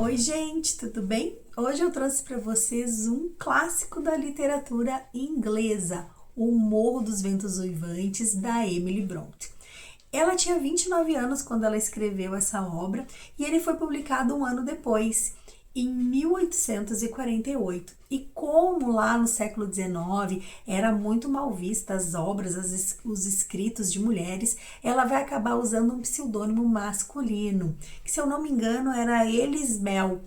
Oi, gente, tudo bem? Hoje eu trouxe para vocês um clássico da literatura inglesa, O Morro dos Ventos Uivantes, da Emily Brontë. Ela tinha 29 anos quando ela escreveu essa obra e ele foi publicado um ano depois, em 1848. E como lá no século XIX era muito mal vista as obras, os escritos de mulheres, ela vai acabar usando um pseudônimo masculino, que se eu não me engano era Alice Bell.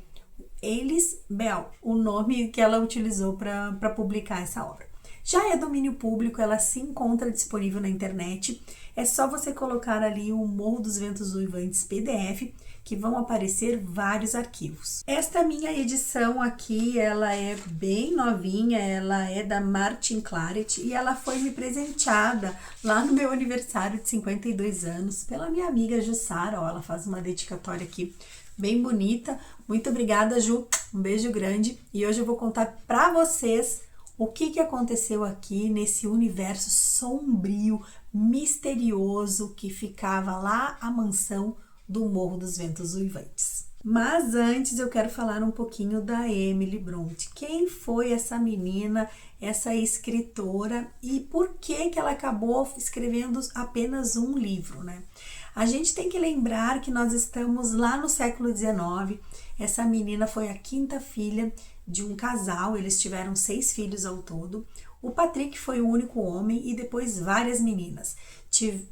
Alice Bell, o nome que ela utilizou para publicar essa obra. Já é domínio público, ela se encontra disponível na internet. É só você colocar ali o Morro dos Ventos Uivantes PDF, que vão aparecer vários arquivos. Esta minha edição aqui, ela é bem novinha, ela é da Martin Claret e ela foi me presenteada lá no meu aniversário de 52 anos pela minha amiga Jussara. Ó, ela faz uma dedicatória aqui bem bonita. Muito obrigada, Ju. Um beijo grande. E hoje eu vou contar para vocês o que aconteceu aqui nesse universo sombrio, misterioso que ficava lá a mansão do Morro dos Ventos Uivantes. Mas antes eu quero falar um pouquinho da Emily Brontë. Quem foi essa menina, essa escritora e por que ela acabou escrevendo apenas um livro, né? A gente tem que lembrar que nós estamos lá no século XIX. Essa menina foi a quinta filha de um casal, eles tiveram 6 filhos ao todo. O Patrick foi o único homem e depois várias meninas.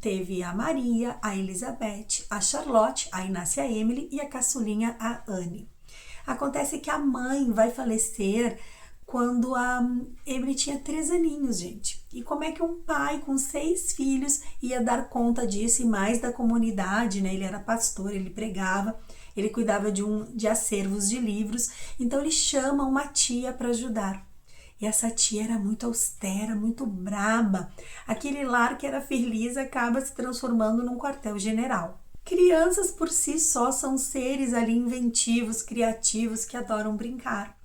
Teve a Maria, a Elizabeth, a Charlotte, a Inácia Emily e a caçulinha, a Anne. Acontece que a mãe vai falecer quando a Emily tinha 3 aninhos, gente. E como é que um pai com 6 filhos ia dar conta disso e mais da comunidade, né? Ele era pastor, ele pregava, ele cuidava de acervos de livros, então ele chama uma tia para ajudar. E essa tia era muito austera, muito braba. Aquele lar que era feliz acaba se transformando num quartel-general. Crianças por si só são seres ali inventivos, criativos, que adoram brincar.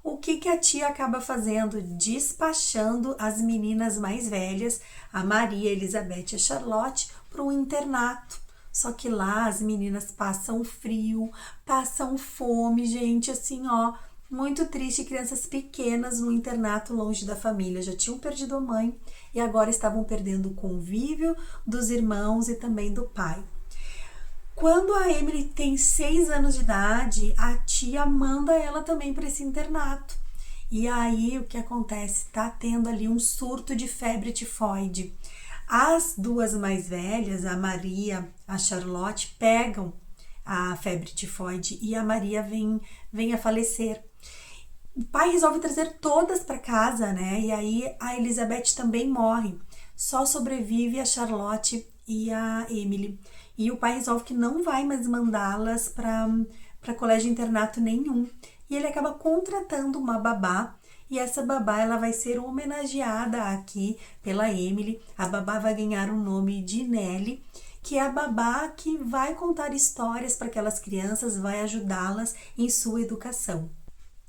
O que a tia acaba fazendo? Despachando as meninas mais velhas, a Maria, a Elizabeth e a Charlotte, para um internato. Só que lá as meninas passam frio, passam fome, gente, assim, ó, muito triste. Crianças pequenas no internato longe da família, já tinham perdido a mãe e agora estavam perdendo o convívio dos irmãos e também do pai. Quando a Emily tem 6 anos de idade, a tia manda ela também para esse internato. E aí o que acontece? Tá tendo ali um surto de febre tifoide. As 2 mais velhas, a Maria, a Charlotte, pegam a febre tifoide e a Maria vem a falecer. O pai resolve trazer todas para casa, né? E aí a Elizabeth também morre. Só sobrevive a Charlotte e a Emily. E o pai resolve que não vai mais mandá-las para colégio internato nenhum. E ele acaba contratando uma babá. E essa babá ela vai ser homenageada aqui pela Emily. A babá vai ganhar o nome de Nelly, que é a babá que vai contar histórias para aquelas crianças, vai ajudá-las em sua educação.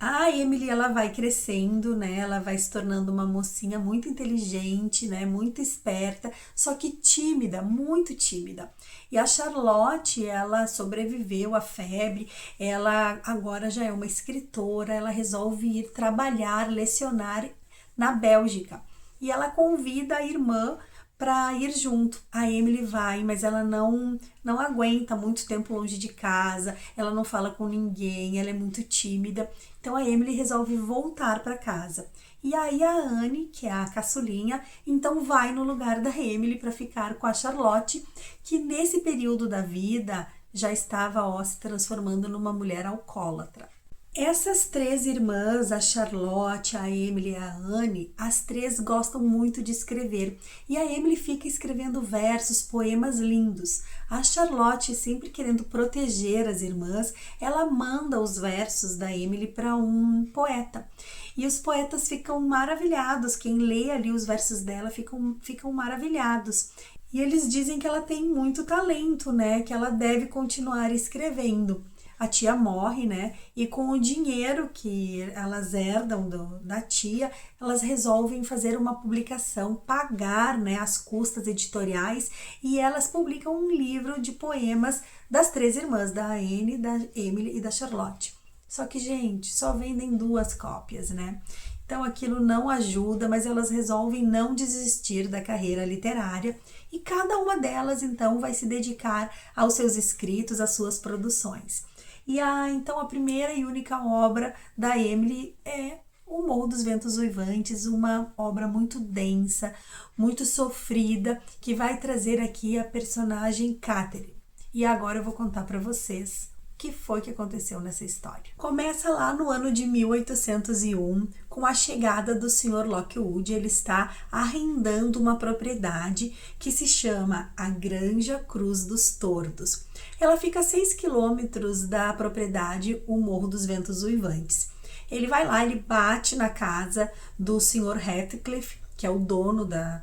A Emily, ela vai crescendo, né? Ela vai se tornando uma mocinha muito inteligente, né? Muito esperta, só que tímida, muito tímida. E a Charlotte, ela sobreviveu à febre, ela agora já é uma escritora, ela resolve ir trabalhar, lecionar na Bélgica. E ela convida a irmã para ir junto. A Emily vai, mas ela não aguenta muito tempo longe de casa, ela não fala com ninguém, ela é muito tímida. Então a Emily resolve voltar para casa. E aí a Anne, que é a caçulinha, então vai no lugar da Emily para ficar com a Charlotte, que nesse período da vida já estava se transformando numa mulher alcoólatra. Essas 3 irmãs, a Charlotte, a Emily e a Anne, as 3 gostam muito de escrever. E a Emily fica escrevendo versos, poemas lindos. A Charlotte, sempre querendo proteger as irmãs, ela manda os versos da Emily para um poeta. E os poetas ficam maravilhados, quem lê ali os versos dela ficam maravilhados. E eles dizem que ela tem muito talento, né? Que ela deve continuar escrevendo. a tia morre, né? E com o dinheiro que elas herdam da tia, elas resolvem fazer uma publicação, pagar, né, as custas editoriais, e elas publicam um livro de poemas das três irmãs, da Anne, da Emily e da Charlotte. Só que, gente, só vendem 2 cópias, né? Então aquilo não ajuda, mas elas resolvem não desistir da carreira literária e cada uma delas então vai se dedicar aos seus escritos, às suas produções. E então a primeira e única obra da Emily é O Morro dos Ventos Uivantes, uma obra muito densa, muito sofrida, que vai trazer aqui a personagem Catherine. E agora eu vou contar para vocês que foi que aconteceu nessa história. Começa lá no ano de 1801, com a chegada do Sr. Lockwood. Ele está arrendando uma propriedade que se chama a Granja Cruz dos Tordos. Ela fica a 6 quilômetros da propriedade O Morro dos Ventos Uivantes. Ele vai lá, ele bate na casa do Sr. Heathcliff, que é o dono da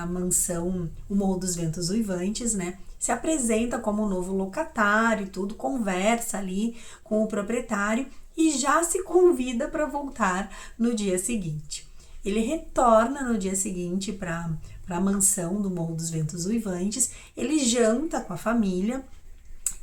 mansão O Morro dos Ventos Uivantes, né? Se apresenta como um novo locatário e tudo, conversa ali com o proprietário e já se convida para voltar no dia seguinte. Ele retorna no dia seguinte para a mansão do Morro dos Ventos Uivantes, ele janta com a família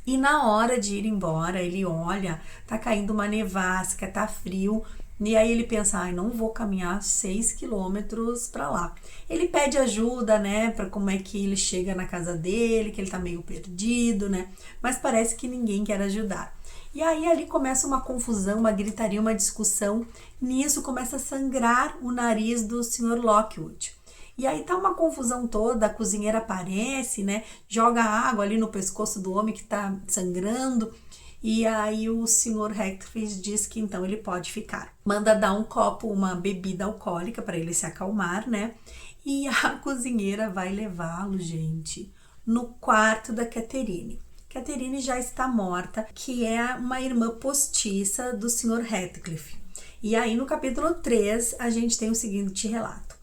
e na hora de ir embora ele olha, tá caindo uma nevasca, tá frio. E aí ele pensa, não vou caminhar 6 quilômetros para lá. Ele pede ajuda, né, para como é que ele chega na casa dele, que ele tá meio perdido, né, mas parece que ninguém quer ajudar. E aí ali começa uma confusão, uma gritaria, uma discussão. Nisso começa a sangrar o nariz do Sr. Lockwood. E aí tá uma confusão toda, a cozinheira aparece, né, joga água ali no pescoço do homem que tá sangrando. E aí o Sr. Heathcliff diz que então ele pode ficar. Manda dar um copo, uma bebida alcoólica para ele se acalmar, né? E a cozinheira vai levá-lo, gente, no quarto da Catherine. Catherine já está morta, que é uma irmã postiça do Sr. Heathcliff. E aí no capítulo 3 a gente tem o seguinte relato.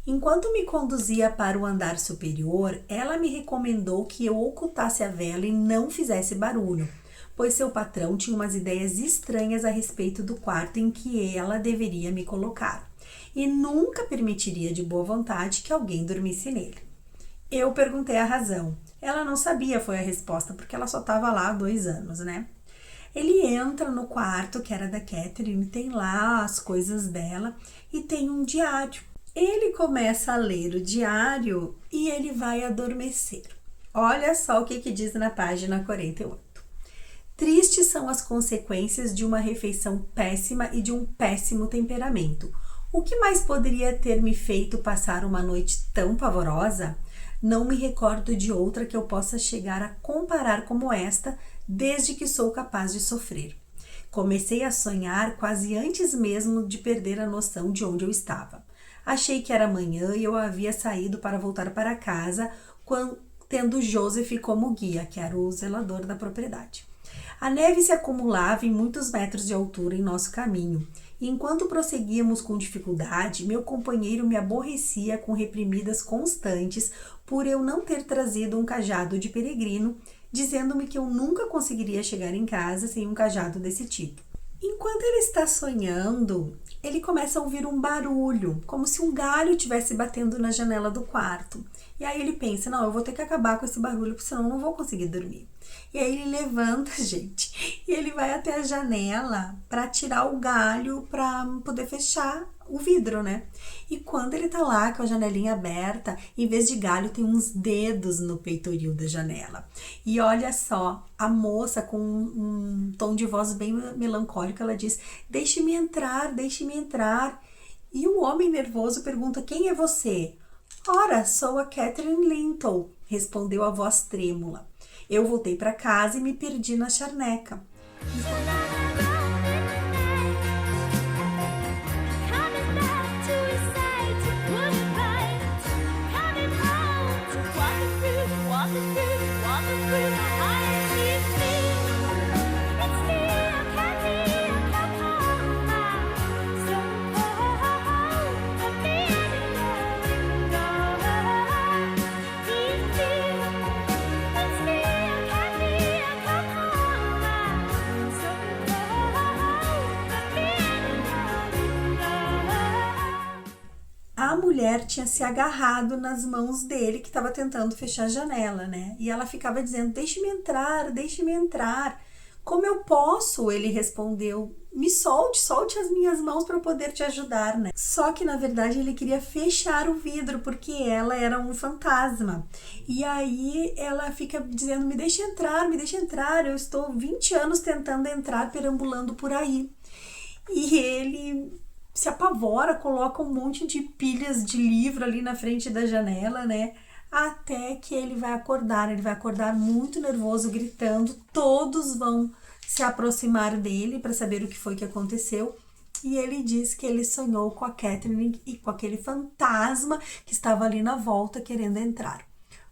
Enquanto me conduzia para o andar superior, ela me recomendou que eu ocultasse a vela e não fizesse barulho, pois seu patrão tinha umas ideias estranhas a respeito do quarto em que ela deveria me colocar, e nunca permitiria de boa vontade que alguém dormisse nele. Eu perguntei a razão. Ela não sabia, foi a resposta, porque ela só estava lá há 2 anos, né? Ele entra no quarto, que era da Catherine, tem lá as coisas dela e tem um diário. Ele começa a ler o diário e ele vai adormecer. Olha só o que diz na página 48. Tristes são as consequências de uma refeição péssima e de um péssimo temperamento. O que mais poderia ter me feito passar uma noite tão pavorosa? Não me recordo de outra que eu possa chegar a comparar como esta, desde que sou capaz de sofrer. Comecei a sonhar quase antes mesmo de perder a noção de onde eu estava. Achei que era manhã e eu havia saído para voltar para casa, tendo Joseph como guia, que era o zelador da propriedade. A neve se acumulava em muitos metros de altura em nosso caminho, e enquanto prosseguíamos com dificuldade, meu companheiro me aborrecia com reprimidas constantes por eu não ter trazido um cajado de peregrino, dizendo-me que eu nunca conseguiria chegar em casa sem um cajado desse tipo. Enquanto ele está sonhando, ele começa a ouvir um barulho, como se um galho estivesse batendo na janela do quarto. E aí ele pensa, não, eu vou ter que acabar com esse barulho, porque senão eu não vou conseguir dormir. E aí ele levanta, gente, e ele vai até a janela para tirar o galho para poder fechar o vidro, né? E quando ele tá lá com a janelinha aberta, em vez de galho tem uns dedos no peitoril da janela. E olha só, a moça com um tom de voz bem melancólico, ela diz, deixe-me entrar, deixe-me entrar. E o homem nervoso pergunta, quem é você? Ora, sou a Catherine Linton, respondeu a voz trêmula. Eu voltei para casa e me perdi na charneca. mulher tinha se agarrado nas mãos dele, que estava tentando fechar a janela, né? E ela ficava dizendo, deixe-me entrar, deixe-me entrar. Como eu posso? Ele respondeu, me solte as minhas mãos para eu poder te ajudar, né? Só que na verdade ele queria fechar o vidro porque ela era um fantasma. E aí ela fica dizendo, me deixa entrar, eu estou 20 anos tentando entrar, perambulando por aí. E ele se apavora, coloca um monte de pilhas de livro ali na frente da janela, né? Até que ele vai acordar muito nervoso, gritando, todos vão se aproximar dele para saber o que foi que aconteceu. E ele diz que ele sonhou com a Catherine e com aquele fantasma que estava ali na volta querendo entrar.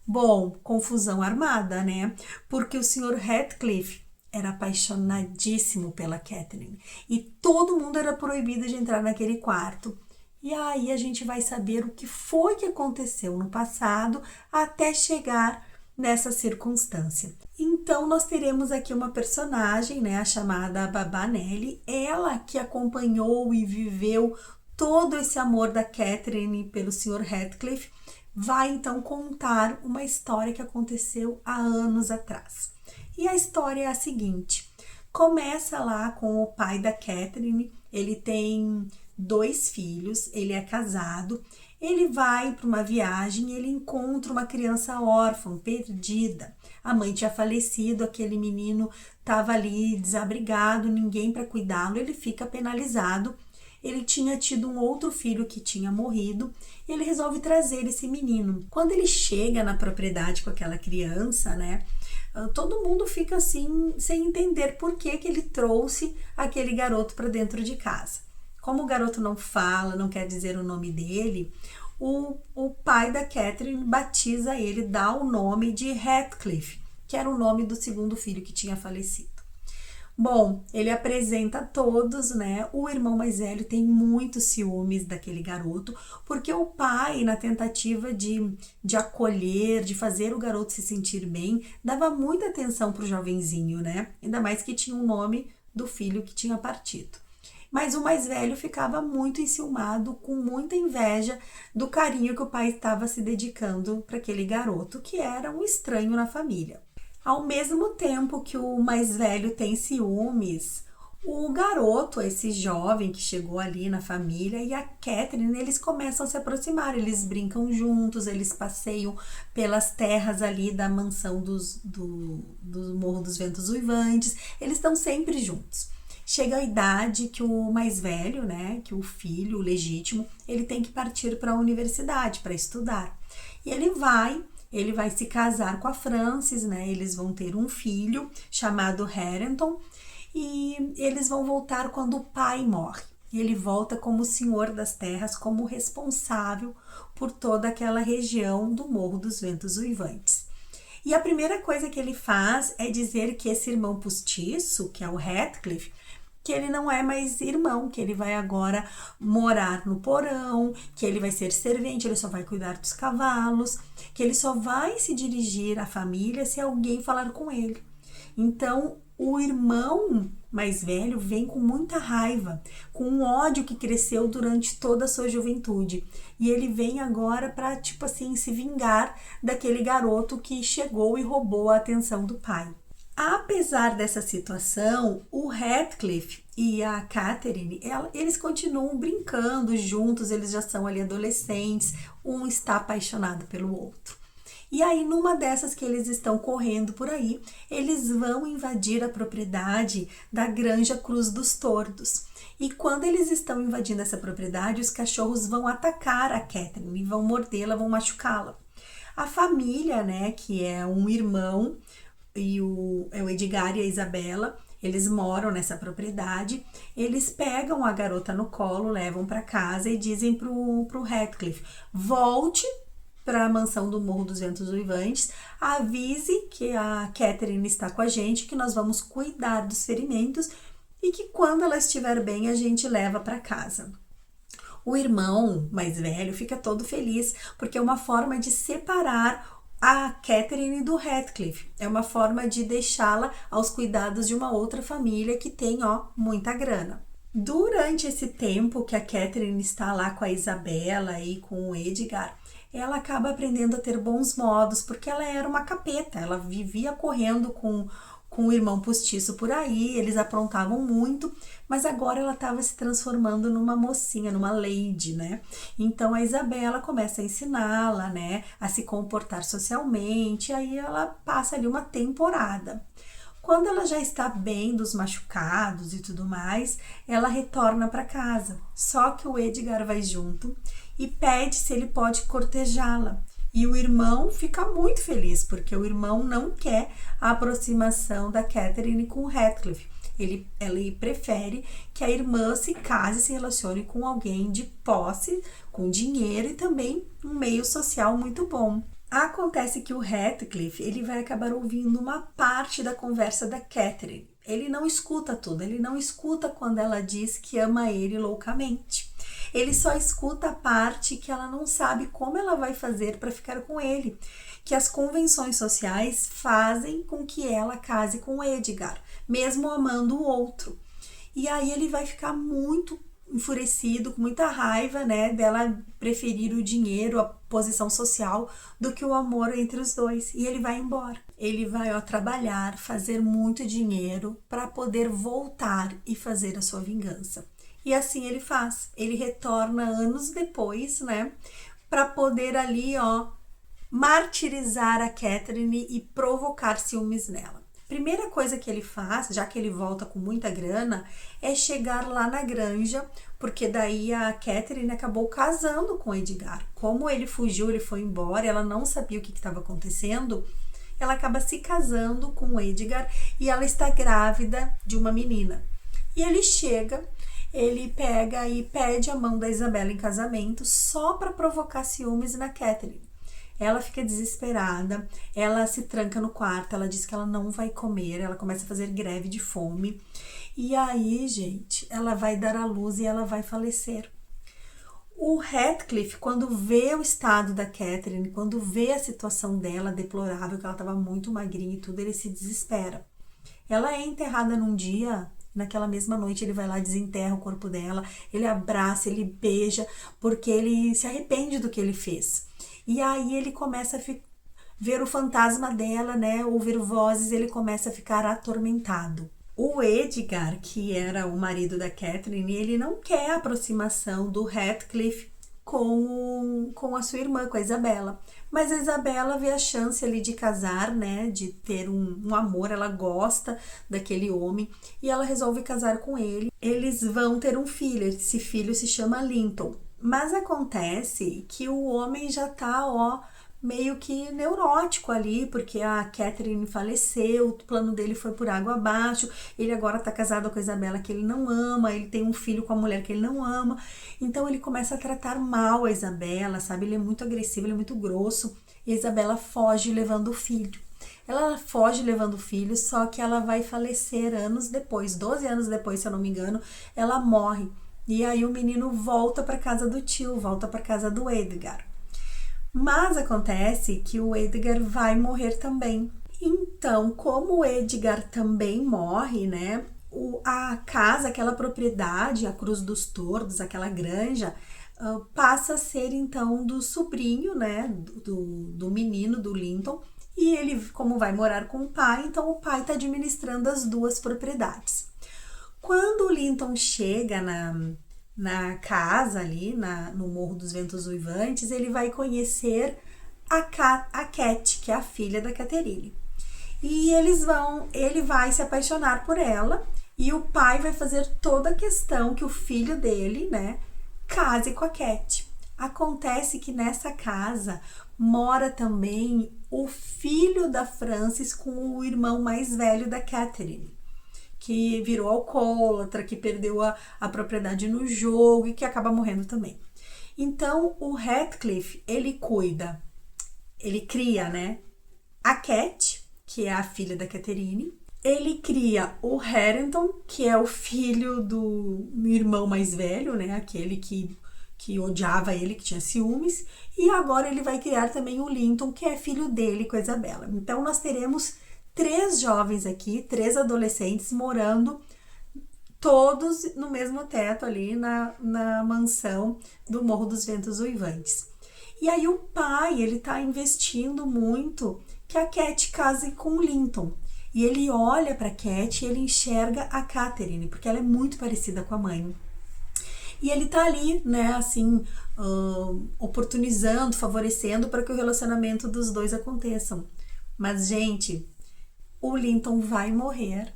Bom, confusão armada, né? Porque o Sr. Heathcliff era apaixonadíssimo pela Catherine e todo mundo era proibido de entrar naquele quarto. E aí a gente vai saber o que foi que aconteceu no passado até chegar nessa circunstância. Então nós teremos aqui uma personagem, né, a chamada Babá Nelly, ela que acompanhou e viveu todo esse amor da Catherine pelo Sr. Heathcliff, vai então contar uma história que aconteceu há anos atrás. E a história é a seguinte, começa lá com o pai da Catherine, ele tem 2 filhos, ele é casado, ele vai para uma viagem, ele encontra uma criança órfã, perdida. A mãe tinha falecido, aquele menino estava ali desabrigado, ninguém para cuidá-lo, ele fica penalizado. Ele tinha tido um outro filho que tinha morrido, ele resolve trazer esse menino. Quando ele chega na propriedade com aquela criança, né, todo mundo fica assim, sem entender por que ele trouxe aquele garoto para dentro de casa. Como o garoto não fala, não quer dizer o nome dele, o pai da Catherine batiza ele, dá o nome de Heathcliff, que era o nome do segundo filho que tinha falecido. Bom, ele apresenta a todos, né? O irmão mais velho tem muitos ciúmes daquele garoto, porque o pai, na tentativa de acolher, de fazer o garoto se sentir bem, dava muita atenção pro jovenzinho, né? Ainda mais que tinha o nome do filho que tinha partido. Mas o mais velho ficava muito enciumado, com muita inveja do carinho que o pai estava se dedicando para aquele garoto, que era um estranho na família. Ao mesmo tempo que o mais velho tem ciúmes, o garoto, esse jovem que chegou ali na família, e a Catherine, eles começam a se aproximar, eles brincam juntos, eles passeiam pelas terras ali da mansão do Morro dos Ventos Uivantes, eles estão sempre juntos. Chega a idade que o mais velho, né, que o filho, o legítimo, ele tem que partir para a universidade para estudar. E ele vai se casar com a Frances, né, eles vão ter um filho chamado Harrington e eles vão voltar quando o pai morre. E ele volta como senhor das terras, como responsável por toda aquela região do Morro dos Ventos Uivantes. E a primeira coisa que ele faz é dizer que esse irmão postiço, que é o Heathcliff, que ele não é mais irmão, que ele vai agora morar no porão, que ele vai ser servente, ele só vai cuidar dos cavalos, que ele só vai se dirigir à família se alguém falar com ele. Então, o irmão mais velho vem com muita raiva, com um ódio que cresceu durante toda a sua juventude. E ele vem agora para, tipo assim, se vingar daquele garoto que chegou e roubou a atenção do pai. Apesar dessa situação, o Heathcliff e a Catherine, eles continuam brincando juntos, eles já são ali adolescentes, um está apaixonado pelo outro. E aí, numa dessas que eles estão correndo por aí, eles vão invadir a propriedade da Granja Cruz dos Tordos. E quando eles estão invadindo essa propriedade, os cachorros vão atacar a Catherine, vão mordê-la, vão machucá-la. A família, né, que é um irmão, e o Edgar e a Isabela, eles moram nessa propriedade, eles pegam a garota no colo, levam para casa e dizem pro Heathcliff, volte para a mansão do Morro dos Ventos Uivantes, avise que a Catherine está com a gente, que nós vamos cuidar dos ferimentos e que quando ela estiver bem a gente leva para casa. O irmão mais velho fica todo feliz, porque é uma forma de separar a Catherine do Heathcliff. É uma forma de deixá-la aos cuidados de uma outra família que tem, muita grana. Durante esse tempo que a Catherine está lá com a Isabela e com o Edgar, ela acaba aprendendo a ter bons modos, porque ela era uma capeta, ela vivia correndo com o irmão postiço por aí, eles aprontavam muito, mas agora ela estava se transformando numa mocinha, numa lady, né? Então a Isabela começa a ensiná-la, né, a se comportar socialmente, aí ela passa ali uma temporada. Quando ela já está bem dos machucados e tudo mais, ela retorna para casa. Só que o Edgar vai junto e pede se ele pode cortejá-la. E o irmão fica muito feliz, porque o irmão não quer a aproximação da Catherine com o Heathcliff. Ele prefere que a irmã se case, se relacione com alguém de posse, com dinheiro e também um meio social muito bom. Acontece que o Heathcliff, ele vai acabar ouvindo uma parte da conversa da Catherine. Ele não escuta tudo, ele não escuta quando ela diz que ama ele loucamente. Ele só escuta a parte que ela não sabe como ela vai fazer para ficar com ele, que as convenções sociais fazem com que ela case com o Edgar, mesmo amando o outro. E aí ele vai ficar muito enfurecido, com muita raiva, né, dela preferir o dinheiro, a posição social, do que o amor entre os dois. E ele vai embora. Ele vai, trabalhar, fazer muito dinheiro para poder voltar e fazer a sua vingança. E assim ele faz. Ele retorna anos depois, né, para poder ali, martirizar a Catherine e provocar ciúmes nela. Primeira coisa que ele faz, já que ele volta com muita grana, é chegar lá na granja, porque daí a Catherine acabou casando com o Edgar. Como ele fugiu, ele foi embora, ela não sabia o que estava acontecendo, ela acaba se casando com o Edgar e ela está grávida de uma menina. E ele chega, ele pega e pede a mão da Isabela em casamento só para provocar ciúmes na Catherine. Ela fica desesperada, ela se tranca no quarto, ela diz que ela não vai comer, ela começa a fazer greve de fome. E aí, gente, ela vai dar à luz e ela vai falecer. O Heathcliff, quando vê o estado da Catherine, quando vê a situação dela deplorável, que ela estava muito magrinha e tudo, ele se desespera. Ela é enterrada num dia, naquela mesma noite ele vai lá, desenterra o corpo dela, ele abraça, ele beija, porque ele se arrepende do que ele fez. E aí ele começa a ver o fantasma dela, né, ouvir vozes, ele começa a ficar atormentado. O Edgar, que era o marido da Catherine, ele não quer a aproximação do Heathcliff com a sua irmã, com a Isabela. Mas a Isabela vê a chance ali de casar, né, de ter um amor, ela gosta daquele homem e ela resolve casar com ele. Eles vão ter um filho, esse filho se chama Linton. Mas acontece que o homem já tá, meio que neurótico ali, porque a Catherine faleceu, o plano dele foi por água abaixo, ele agora tá casado com a Isabela que ele não ama, ele tem um filho com a mulher que ele não ama, então ele começa a tratar mal a Isabela, sabe? Ele é muito agressivo, ele é muito grosso, e a Isabela foge levando o filho. Ela foge levando o filho, só que ela vai falecer anos depois, 12 anos depois, se eu não me engano, ela morre. E aí o menino volta para casa do tio, volta para casa do Edgar. Mas acontece que o Edgar vai morrer também. Então, como o Edgar também morre, né? A casa, aquela propriedade, a Cruz dos Tordos, aquela granja, passa a ser então do sobrinho, né? Do menino, do Linton. E ele, como vai morar com o pai, então o pai está administrando as duas propriedades. Quando o Linton chega na casa ali, no Morro dos Ventos Uivantes, ele vai conhecer a Cat, que é a filha da Catherine. E ele vai se apaixonar por ela e o pai vai fazer toda a questão que o filho dele, né, case com a Cat. Acontece que nessa casa mora também o filho da Frances com o irmão mais velho da Catherine, que virou alcoólatra, que perdeu a propriedade no jogo e que acaba morrendo também. Então, o Heathcliff, ele cria, né, a Cat, que é a filha da Catherine, ele cria o Harrington, que é o filho do irmão mais velho, né, aquele que odiava ele, que tinha ciúmes, e agora ele vai criar também o Linton, que é filho dele com a Isabela. Então, nós teremos 3 jovens aqui, 3 adolescentes morando todos no mesmo teto ali na mansão do Morro dos Ventos Uivantes. E aí o pai, ele tá investindo muito que a Cat case com o Linton. E ele olha para Cat e ele enxerga a Catherine, porque ela é muito parecida com a mãe. E ele tá ali, né, assim, oportunizando, favorecendo para que o relacionamento dos dois aconteçam. Mas, gente, o Linton vai morrer.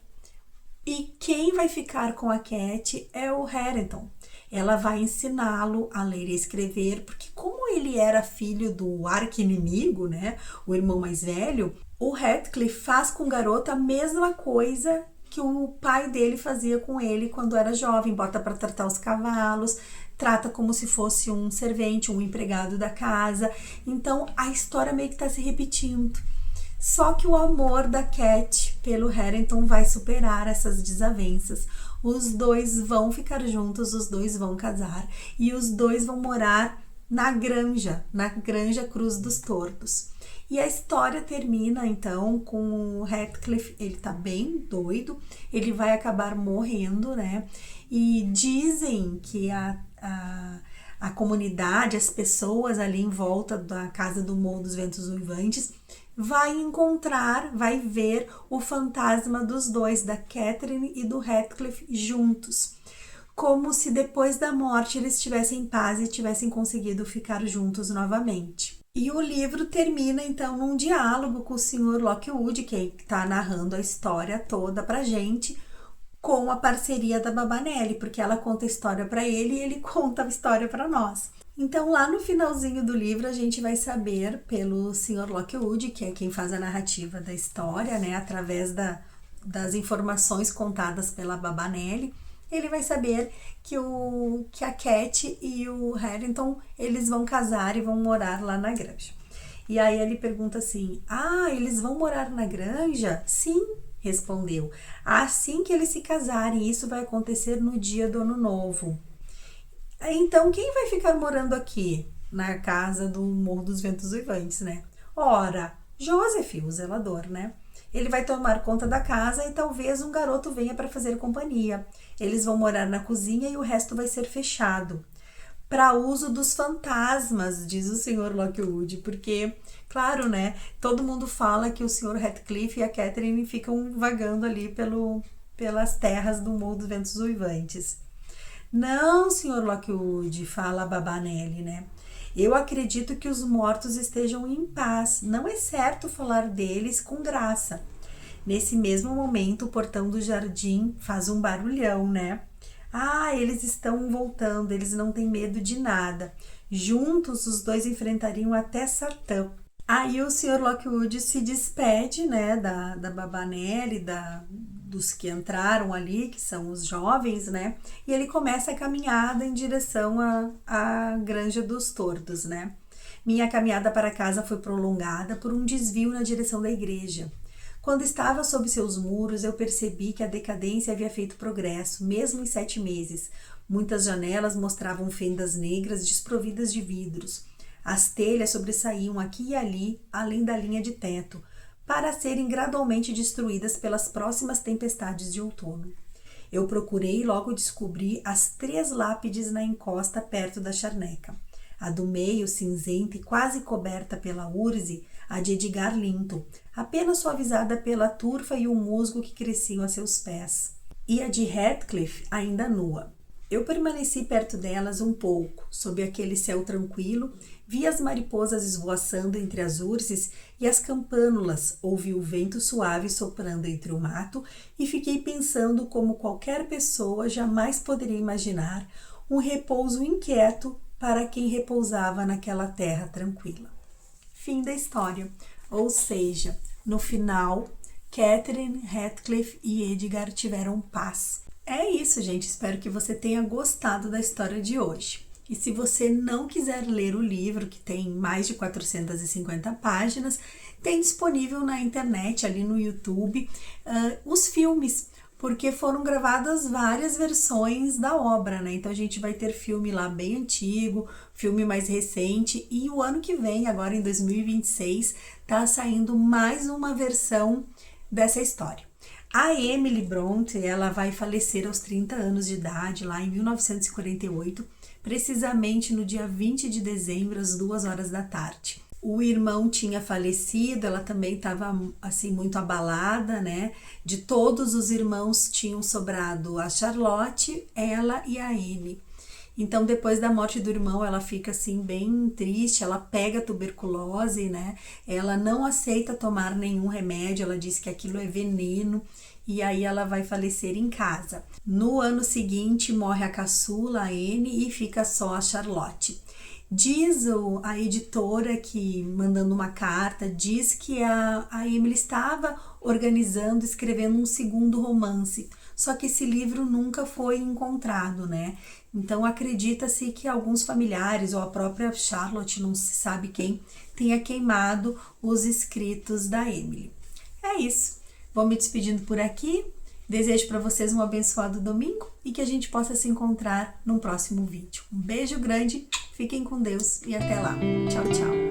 E quem vai ficar com a Cat é o Hareton. Ela vai ensiná-lo a ler e escrever, porque como ele era filho do arqui-inimigo, né, o irmão mais velho, o Heathcliff faz com o garoto a mesma coisa que o pai dele fazia com ele quando era jovem, bota para tratar os cavalos, trata como se fosse um servente, um empregado da casa. Então a história meio que está se repetindo. Só que o amor da Cat pelo Hareton vai superar essas desavenças. Os dois vão ficar juntos, os dois vão casar e os dois vão morar na Granja Cruz dos Tordos. E a história termina então com o Heathcliff, ele tá bem doido, ele vai acabar morrendo, né? E dizem que a comunidade, as pessoas ali em volta da casa do Morro dos Ventos Uivantes vai ver o fantasma dos dois, da Catherine e do Heathcliff juntos. Como se depois da morte eles estivessem em paz e tivessem conseguido ficar juntos novamente. E o livro termina então num diálogo com o Sr. Lockwood, que está narrando a história toda pra gente, com a parceria da Babá Nelly, porque ela conta a história para ele e ele conta a história para nós. Então, lá no finalzinho do livro, a gente vai saber pelo Sr. Lockwood, que é quem faz a narrativa da história, né, através das informações contadas pela Babá Nelly, ele vai saber que a Cat e o Hareton, eles vão casar e vão morar lá na granja. E aí ele pergunta assim, eles vão morar na granja? Sim, respondeu. Assim que eles se casarem, isso vai acontecer no dia do Ano Novo. Então, quem vai ficar morando aqui na casa do Morro dos Ventos Uivantes, né? Ora, Joseph, o zelador, né? Ele vai tomar conta da casa e talvez um garoto venha para fazer companhia. Eles vão morar na cozinha e o resto vai ser fechado. Para uso dos fantasmas, diz o Sr. Lockwood, porque, claro, né? Todo mundo fala que o Sr. Heathcliff e a Catherine ficam vagando ali pelas terras do Morro dos Ventos Uivantes. Não, Sr. Lockwood, fala a Babá Nelly, né? Eu acredito que os mortos estejam em paz. Não é certo falar deles com graça. Nesse mesmo momento, o portão do jardim faz um barulhão, né? Eles estão voltando, eles não têm medo de nada. Juntos, os dois enfrentariam até Satã. Aí o Sr. Lockwood se despede, né, da Babá Nelly, dos que entraram ali, que são os jovens, né? E ele começa a caminhada em direção à Granja dos Tordos, né? Minha caminhada para casa foi prolongada por um desvio na direção da igreja. Quando estava sob seus muros, eu percebi que a decadência havia feito progresso, mesmo em 7 meses. Muitas janelas mostravam fendas negras desprovidas de vidros. As telhas sobressaíam aqui e ali, além da linha de teto, para serem gradualmente destruídas pelas próximas tempestades de outono. Eu procurei e logo descobri as 3 lápides na encosta perto da charneca. A do meio, cinzenta e quase coberta pela urze, a de Edgar Linton, apenas suavizada pela turfa e o musgo que cresciam a seus pés. E a de Heathcliff, ainda nua. Eu permaneci perto delas um pouco, sob aquele céu tranquilo, vi as mariposas esvoaçando entre as urzes e as campânulas, ouvi o vento suave soprando entre o mato e fiquei pensando como qualquer pessoa jamais poderia imaginar um repouso inquieto para quem repousava naquela terra tranquila. Fim da história. Ou seja, no final, Catherine, Heathcliff e Edgar tiveram paz. É isso, gente. Espero que você tenha gostado da história de hoje. E se você não quiser ler o livro, que tem mais de 450 páginas, tem disponível na internet, ali no YouTube, os filmes, porque foram gravadas várias versões da obra, né? Então a gente vai ter filme lá bem antigo, filme mais recente, e o ano que vem, agora em 2026, tá saindo mais uma versão dessa história. A Emily Brontë, ela vai falecer aos 30 anos de idade, lá em 1948, precisamente no dia 20 de dezembro, às 2 horas da tarde. O irmão tinha falecido, ela também estava assim muito abalada, né? De todos os irmãos tinham sobrado a Charlotte, ela e a Anne. Então, depois da morte do irmão, ela fica assim bem triste, ela pega tuberculose, né? Ela não aceita tomar nenhum remédio, ela diz que aquilo é veneno e aí ela vai falecer em casa. No ano seguinte, morre a caçula, a Anne, e fica só a Charlotte. Diz a editora que, mandando uma carta, diz que a Emily estava organizando, escrevendo um segundo romance, só que esse livro nunca foi encontrado, né? Então acredita-se que alguns familiares ou a própria Charlotte, não se sabe quem, tenha queimado os escritos da Emily. É isso. Vou me despedindo por aqui. Desejo para vocês um abençoado domingo e que a gente possa se encontrar num próximo vídeo. Um beijo grande, fiquem com Deus e até lá. Tchau, tchau.